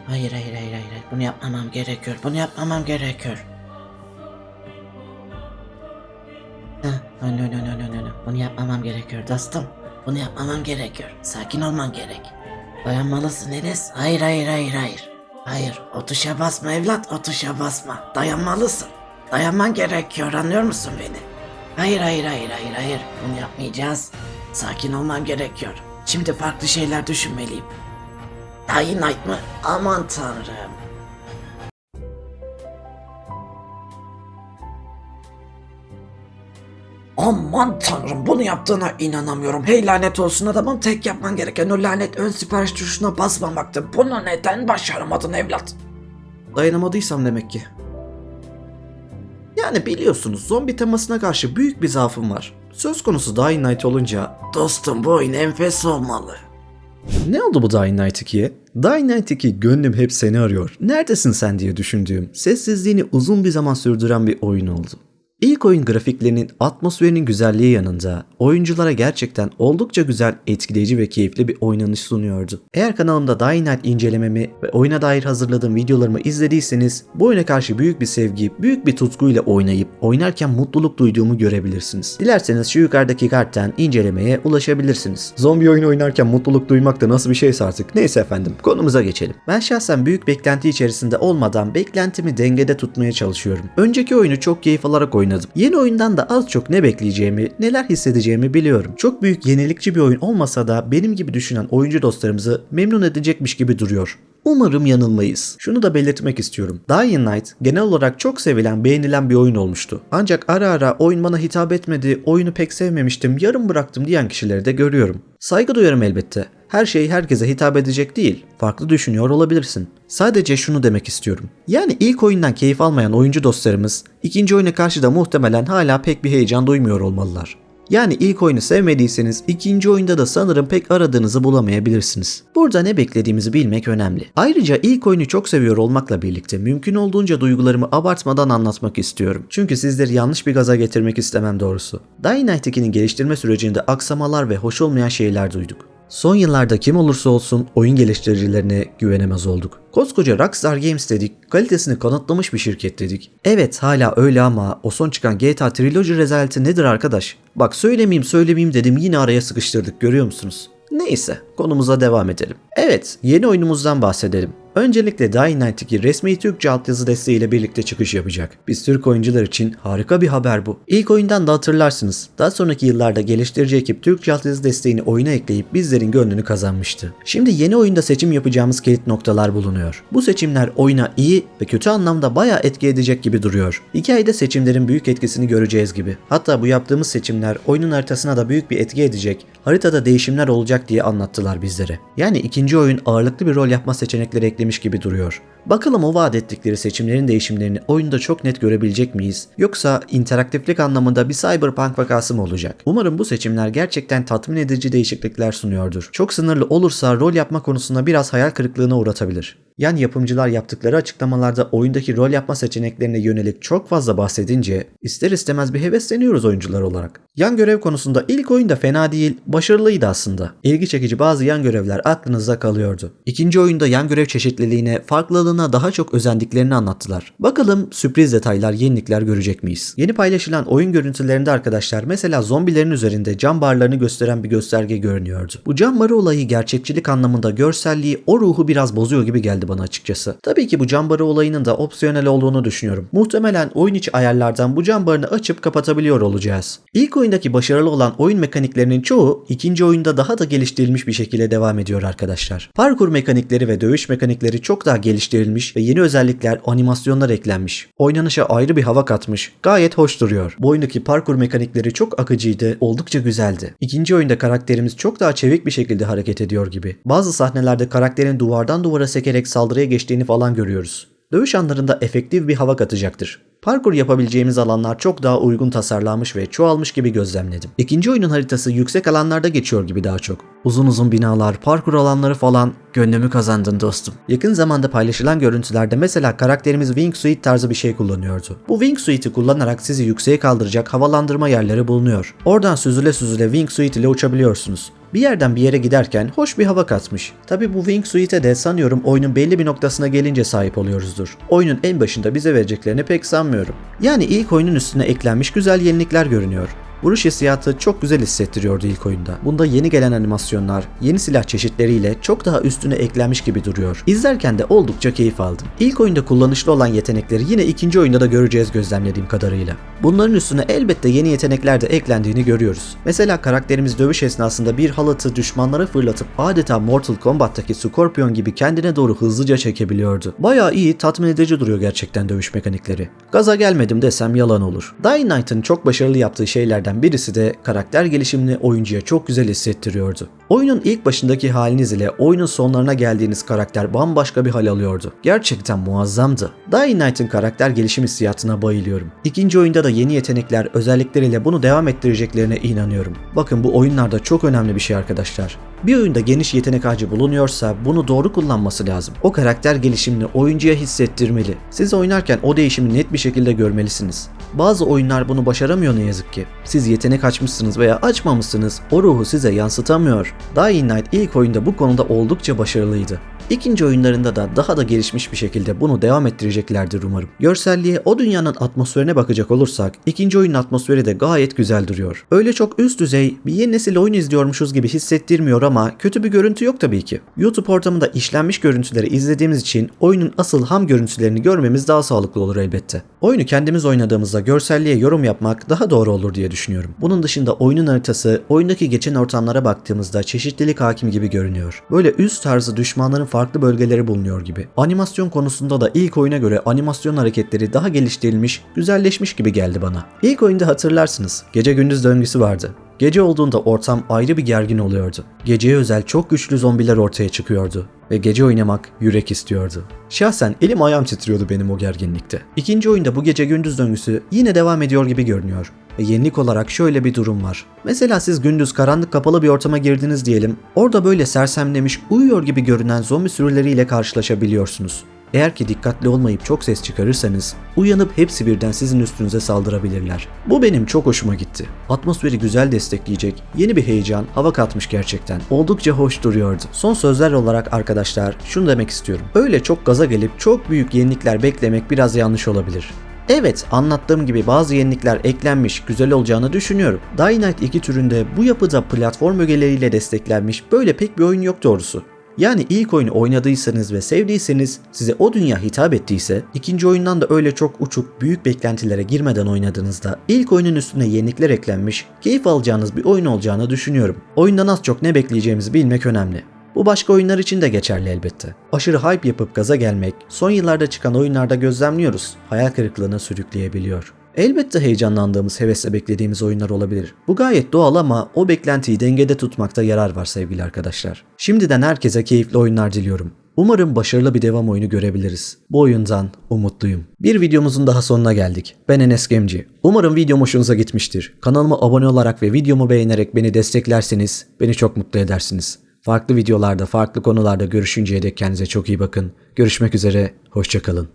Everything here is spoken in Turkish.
Hayır. Bunu yapmamam gerekiyor. No. Bunu yapmamam gerekiyor dostum. Bunu yapmamam gerekiyor. Sakin olman gerek. Dayanmalısın Enes. Hayır. Hayır. O tuşa basma evlat. O tuşa basma. Dayanmalısın. Dayanman gerekiyor. Anlıyor musun beni? Hayır. Bunu yapmayacağız. Sakin olmam gerekiyor. Şimdi farklı şeyler düşünmeliyim. Dynamite mı? Aman tanrım. Aman tanrım, bunu yaptığına inanamıyorum. Hey lanet olsun adamım, tek yapman gereken o lanet ön sipariş tuşuna basmamaktı. Bunu neden başaramadın evlat? Dayanamadıysam demek ki. Yani biliyorsunuz zombi temasına karşı büyük bir zaafım var. Söz konusu Dying Light olunca... Dostum bu oyun enfes olmalı. Ne oldu bu Dying Light 2'ye? Dying Light 2 gönlüm hep seni arıyor. Neredesin sen diye düşündüğüm, sessizliğini uzun bir zaman sürdüren bir oyun oldu. İlk oyun grafiklerinin, atmosferinin güzelliği yanında oyunculara gerçekten oldukça güzel, etkileyici ve keyifli bir oynanış sunuyordu. Eğer kanalımda Dying Light incelememi ve oyuna dair hazırladığım videolarımı izlediyseniz bu oyuna karşı büyük bir sevgi, büyük bir tutkuyla oynayıp oynarken mutluluk duyduğumu görebilirsiniz. Dilerseniz şu yukarıdaki karttan incelemeye ulaşabilirsiniz. Zombi oyunu oynarken mutluluk duymak da nasıl bir şeyse artık. Neyse efendim, konumuza geçelim. Ben şahsen büyük beklenti içerisinde olmadan beklentimi dengede tutmaya çalışıyorum. Önceki oyunu çok keyif alarak oynadım. Yeni oyundan da az çok ne bekleyeceğimi, neler hissedeceğimi biliyorum. Çok büyük yenilikçi bir oyun olmasa da benim gibi düşünen oyuncu dostlarımızı memnun edecekmiş gibi duruyor. Umarım yanılmayız. Şunu da belirtmek istiyorum. Dying Light genel olarak çok sevilen, beğenilen bir oyun olmuştu. Ancak ara ara oyun bana hitap etmedi, oyunu pek sevmemiştim, yarım bıraktım diyen kişileri de görüyorum. Saygı duyarım elbette. Her şey herkese hitap edecek değil. Farklı düşünüyor olabilirsin. Sadece şunu demek istiyorum. Yani ilk oyundan keyif almayan oyuncu dostlarımız ikinci oyuna karşı da muhtemelen hala pek bir heyecan duymuyor olmalılar. Yani ilk oyunu sevmediyseniz ikinci oyunda da sanırım pek aradığınızı bulamayabilirsiniz. Burada ne beklediğimizi bilmek önemli. Ayrıca ilk oyunu çok seviyor olmakla birlikte mümkün olduğunca duygularımı abartmadan anlatmak istiyorum. Çünkü sizleri yanlış bir gaza getirmek istemem doğrusu. Dying Light 2'nin geliştirme sürecinde aksamalar ve hoş olmayan şeyler duyduk. Son yıllarda kim olursa olsun oyun geliştiricilerine güvenemez olduk. Koskoca Rockstar Games dedik, kalitesini kanıtlamış bir şirket dedik. Evet hala öyle ama o son çıkan GTA Trilogy rezaleti nedir arkadaş? Bak söylemeyeyim dedim, yine araya sıkıştırdık, görüyor musunuz? Neyse, konumuza devam edelim. Evet, yeni oyunumuzdan bahsedelim. Öncelikle Dying Light 2 resmi Türkçe altyazı desteğiyle birlikte çıkış yapacak. Biz Türk oyuncular için harika bir haber bu. İlk oyundan da hatırlarsınız. Daha sonraki yıllarda geliştirici ekip Türkçe altyazı desteğini oyuna ekleyip bizlerin gönlünü kazanmıştı. Şimdi yeni oyunda seçim yapacağımız kilit noktalar bulunuyor. Bu seçimler oyuna iyi ve kötü anlamda bayağı etki edecek gibi duruyor. Hikayede seçimlerin büyük etkisini göreceğiz gibi. Hatta bu yaptığımız seçimler oyunun haritasına da büyük bir etki edecek, haritada değişimler olacak diye anlattılar bizlere. Yani ikinci oyun ağırlıklı bir rol yapma seçenekleri eklemiş gibi duruyor. Bakalım o vaat ettikleri seçimlerin değişimlerini oyunda çok net görebilecek miyiz? Yoksa interaktiflik anlamında bir Cyberpunk vakası mı olacak? Umarım bu seçimler gerçekten tatmin edici değişiklikler sunuyordur. Çok sınırlı olursa rol yapma konusunda biraz hayal kırıklığına uğratabilir. Yani yapımcılar yaptıkları açıklamalarda oyundaki rol yapma seçeneklerine yönelik çok fazla bahsedince ister istemez bir hevesleniyoruz oyuncular olarak. Yan görev konusunda ilk oyunda fena değil, başarılıydı aslında. İlgi çekici bazı yan görevler aklınızda kalıyordu. İkinci oyunda yan görev çeşitliliğine, farklılığına daha çok özendiklerini anlattılar. Bakalım sürpriz detaylar, yenilikler görecek miyiz? Yeni paylaşılan oyun görüntülerinde arkadaşlar mesela zombilerin üzerinde cam barlarını gösteren bir gösterge görünüyordu. Bu cam barı olayı gerçekçilik anlamında görselliği, o ruhu biraz bozuyor gibi geldi bana açıkçası. Tabii ki bu cam barı olayının da opsiyonel olduğunu düşünüyorum. Muhtemelen oyun içi ayarlardan bu cam barını açıp kapatabiliyor olacağız. İlk oyundaki başarılı olan oyun mekaniklerinin çoğu ikinci oyunda daha da geliştirilmiş bir şekilde devam ediyor arkadaşlar. Parkur mekanikleri ve dövüş mekanikleri çok daha geliştirilmiş ve yeni özellikler, animasyonlar eklenmiş. Oynanışa ayrı bir hava katmış. Gayet hoş duruyor. Bu oyundaki parkur mekanikleri çok akıcıydı, oldukça güzeldi. İkinci oyunda karakterimiz çok daha çevik bir şekilde hareket ediyor gibi. Bazı sahnelerde karakterin duvardan duvara sekerek saldırıya geçtiğini falan görüyoruz. Dövüş anlarında efektif bir hava katacaktır. Parkur yapabileceğimiz alanlar çok daha uygun tasarlanmış ve çoğalmış gibi gözlemledim. İkinci oyunun haritası yüksek alanlarda geçiyor gibi daha çok. Uzun uzun binalar, parkur alanları falan, gönlümü kazandın dostum. Yakın zamanda paylaşılan görüntülerde mesela karakterimiz wingsuit tarzı bir şey kullanıyordu. Bu wingsuit'i kullanarak sizi yükseğe kaldıracak havalandırma yerleri bulunuyor. Oradan süzüle süzüle wingsuit ile uçabiliyorsunuz. Bir yerden bir yere giderken hoş bir hava katmış. Tabi bu Wingsuit'e de sanıyorum oyunun belli bir noktasına gelince sahip oluyoruzdur. Oyunun en başında bize vereceklerini pek sanmıyorum. Yani ilk oyunun üstüne eklenmiş güzel yenilikler görünüyor. Vuruş hissiyatı çok güzel hissettiriyordu ilk oyunda. Bunda yeni gelen animasyonlar, yeni silah çeşitleriyle çok daha üstüne eklenmiş gibi duruyor. İzlerken de oldukça keyif aldım. İlk oyunda kullanışlı olan yetenekleri yine ikinci oyunda da göreceğiz gözlemlediğim kadarıyla. Bunların üstüne elbette yeni yetenekler de eklendiğini görüyoruz. Mesela karakterimiz dövüş esnasında bir halatı düşmanlara fırlatıp adeta Mortal Kombat'taki Scorpion gibi kendine doğru hızlıca çekebiliyordu. Bayağı iyi, tatmin edici duruyor gerçekten dövüş mekanikleri. Gaza gelmedim desem yalan olur. Dying Light'ın çok başarılı yaptığı şeylerden birisi de karakter gelişimini oyuncuya çok güzel hissettiriyordu. Oyunun ilk başındaki haliniz ile oyunun sonlarına geldiğiniz karakter bambaşka bir hal alıyordu. Gerçekten muazzamdı. Dying Light'ın karakter gelişim hissiyatına bayılıyorum. İkinci oyunda da yeni yetenekler, özellikleriyle bunu devam ettireceklerine inanıyorum. Bakın bu oyunlarda çok önemli bir şey arkadaşlar. Bir oyunda geniş yetenek ağacı bulunuyorsa bunu doğru kullanması lazım. O karakter gelişimini oyuncuya hissettirmeli. Siz oynarken o değişimi net bir şekilde görmelisiniz. Bazı oyunlar bunu başaramıyor ne yazık ki. Siz yetenek açmışsınız veya açmamışsınız, o ruhu size yansıtamıyor. Dying Light ilk oyunda bu konuda oldukça başarılıydı. İkinci oyunlarında da daha da gelişmiş bir şekilde bunu devam ettireceklerdir umarım. Görselliğe, o dünyanın atmosferine bakacak olursak ikinci oyunun atmosferi de gayet güzel duruyor. Öyle çok üst düzey bir yeni nesil oyun izliyormuşuz gibi hissettirmiyor ama kötü bir görüntü yok tabii ki. YouTube ortamında işlenmiş görüntüleri izlediğimiz için oyunun asıl ham görüntülerini görmemiz daha sağlıklı olur elbette. Oyunu kendimiz oynadığımızda görselliğe yorum yapmak daha doğru olur diye düşünüyorum. Bunun dışında oyunun haritası, oyundaki geçen ortamlara baktığımızda çeşitlilik hakim gibi görünüyor. Böyle üst tarzı düşmanların farklı bölgeleri bulunuyor gibi. Animasyon konusunda da ilk oyuna göre animasyon hareketleri daha geliştirilmiş, güzelleşmiş gibi geldi bana. İlk oyunda hatırlarsınız, gece gündüz döngüsü vardı. Gece olduğunda ortam ayrı bir gergin oluyordu. Geceye özel çok güçlü zombiler ortaya çıkıyordu ve gece oynamak yürek istiyordu. Şahsen elim ayağım titriyordu benim o gerginlikte. İkinci oyunda bu gece gündüz döngüsü yine devam ediyor gibi görünüyor. Ve yenilik olarak şöyle bir durum var. Mesela siz gündüz karanlık kapalı bir ortama girdiniz diyelim. Orada böyle sersemlemiş, uyuyor gibi görünen zombi sürüleriyle karşılaşabiliyorsunuz. Eğer ki dikkatli olmayıp çok ses çıkarırsanız uyanıp hepsi birden sizin üstünüze saldırabilirler. Bu benim çok hoşuma gitti. Atmosferi güzel destekleyecek yeni bir heyecan, hava katmış gerçekten. Oldukça hoş duruyordu. Son sözler olarak arkadaşlar şunu demek istiyorum. Öyle çok gaza gelip çok büyük yenilikler beklemek biraz yanlış olabilir. Evet, anlattığım gibi bazı yenilikler eklenmiş, güzel olacağını düşünüyorum. Dying Light 2 türünde bu yapıda platform ögeleriyle desteklenmiş böyle pek bir oyun yok doğrusu. Yani ilk oyunu oynadıysanız ve sevdiyseniz, size o dünya hitap ettiyse, ikinci oyundan da öyle çok uçuk, büyük beklentilere girmeden oynadığınızda ilk oyunun üstüne yenilikler eklenmiş, keyif alacağınız bir oyun olacağını düşünüyorum. Oyundan az çok ne bekleyeceğimizi bilmek önemli. Bu başka oyunlar için de geçerli elbette. Aşırı hype yapıp gaza gelmek, son yıllarda çıkan oyunlarda gözlemliyoruz, hayal kırıklığına sürükleyebiliyor. Elbette heyecanlandığımız, hevesle beklediğimiz oyunlar olabilir. Bu gayet doğal ama o beklentiyi dengede tutmakta yarar var sevgili arkadaşlar. Şimdiden herkese keyifli oyunlar diliyorum. Umarım başarılı bir devam oyunu görebiliriz. Bu oyundan umutluyum. Bir videomuzun daha sonuna geldik. Ben Enes Gemci. Umarım videom hoşunuza gitmiştir. Kanalıma abone olarak ve videomu beğenerek beni desteklerseniz beni çok mutlu edersiniz. Farklı videolarda, farklı konularda görüşünceye dek kendinize çok iyi bakın. Görüşmek üzere, hoşça kalın.